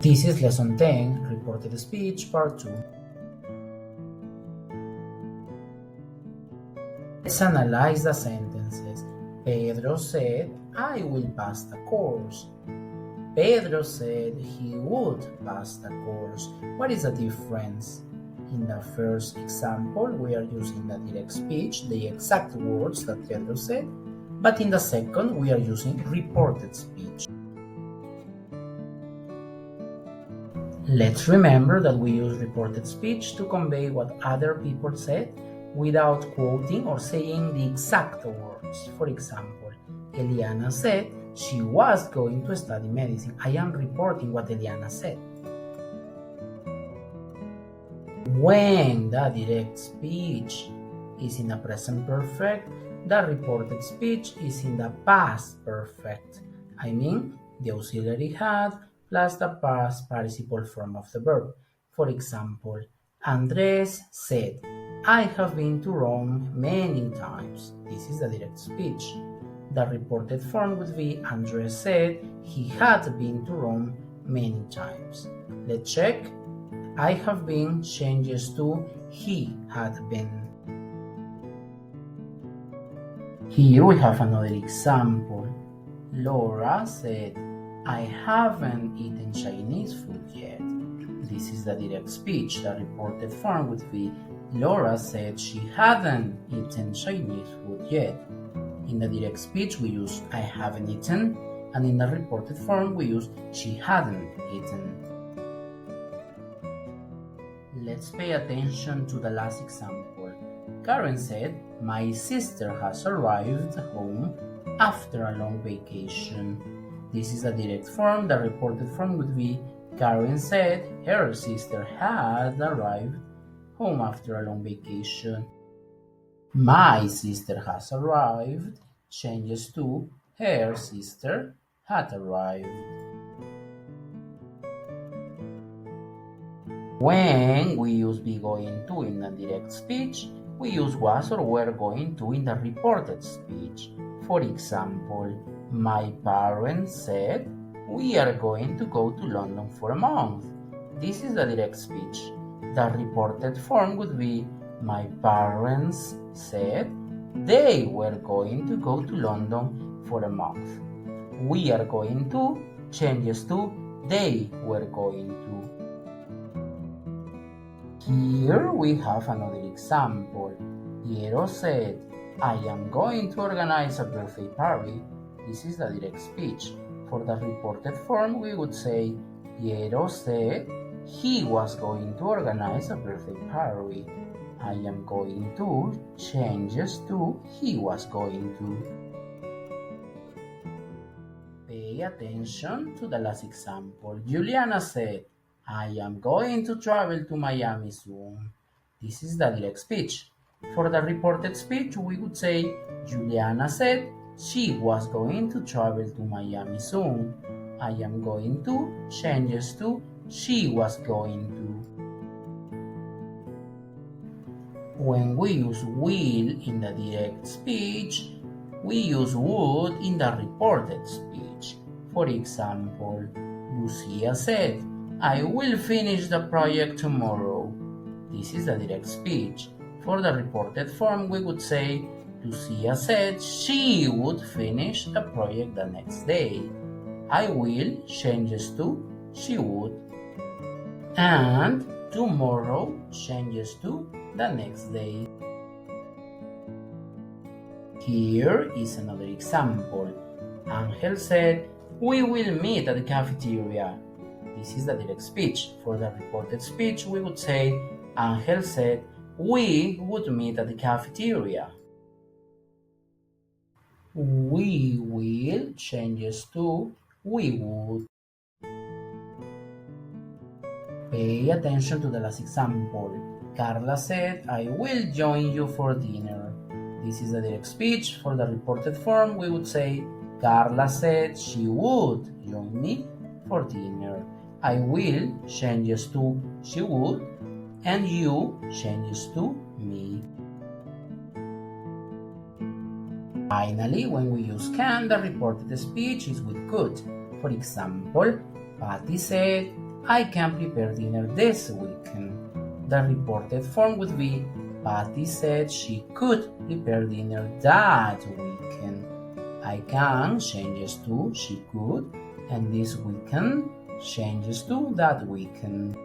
This is Lesson 10, Reported Speech, Part 2. Let's analyze the sentences. Pedro said, I will pass the course. Pedro said he would pass the course. What is the difference? In the first example, we are using the direct speech, the exact words that Pedro said, but in the second, we are using reported speech. Let's remember that we use reported speech to convey what other people said without quoting or saying the exact words. For example, Eliana said she was going to study medicine. I am reporting what Eliana said. When the direct speech is in the present perfect, the reported speech is in the past perfect. I mean, the auxiliary had plus the past participle form of the verb. For example, Andres said, I have been to Rome many times. This is the direct speech. The reported form would be Andres said he had been to Rome many times. Let's check. I have been changes to he had been. Here we have another example. Laura said, I haven't eaten Chinese food yet. This is the direct speech. The reported form would be Laura said she hadn't eaten Chinese food yet. In the direct speech, we use I haven't eaten, and in the reported form, we use she hadn't eaten. Let's pay attention to the last example. Karen said, my sister has arrived home after a long vacation. This is the direct form. The reported form would be Karen said her sister had arrived home after a long vacation. My sister has arrived changes to her sister had arrived. When we use be going to in the direct speech, we use was or were going to in the reported speech. For example, my parents said, we are going to go to London for a month. This is the direct speech. The reported form would be, my parents said they were going to go to London for a month. We are going to changes to they were going to. Here we have another example. Piero said, I am going to organize a birthday party. This is the direct speech. For the reported form, we would say, Piero said he was going to organize a birthday party. I am going to changes to he was going to. Pay attention to the last example. Juliana said, I am going to travel to Miami soon. This is the direct speech. For the reported speech, we would say, Juliana said she was going to travel to Miami soon. I am going to changes to she was going to. When we use will in the direct speech, we use would in the reported speech. For example, Lucia said, I will finish the project tomorrow. This is the direct speech. For the reported form, we would say, Lucia said she would finish the project the next day. I will changes to she would. And tomorrow changes to the next day. Here is another example. Angel said, we will meet at the cafeteria. This is the direct speech. For the reported speech, we would say, Angel said, we would meet at the cafeteria. We will changes to we would. Pay attention to the last example. Carla said, I will join you for dinner. This is the direct speech. For the reported form, we would say, Carla said she would join me for dinner. I will changes to she would, and you changes to me. Finally, when we use can, the reported speech is with could. For example, Patty said, I can prepare dinner this weekend. The reported form would be Patty said she could prepare dinner that weekend. I can changes to she could, and this weekend changes to that weekend.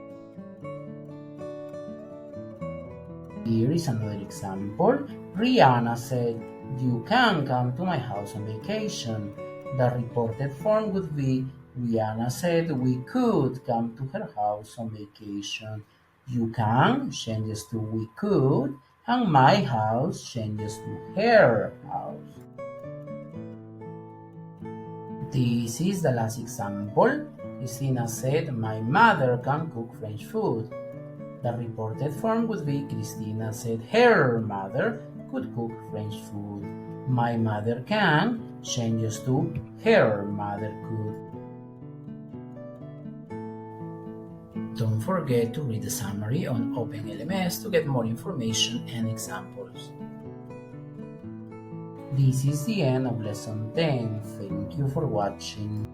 Here is another example. Rihanna said, "You can come to my house on vacation." The reported form would be Rihanna said we could come to her house on vacation. You can changes to we could, and my house changes to her house. This is the last example. Christina said, "My mother can cook French food." The reported form would be Christina said her mother could cook French food. My mother can changes to her mother could. Don't forget to read the summary on OpenLMS to get more information and examples. This is the end of lesson 10. Thank you for watching.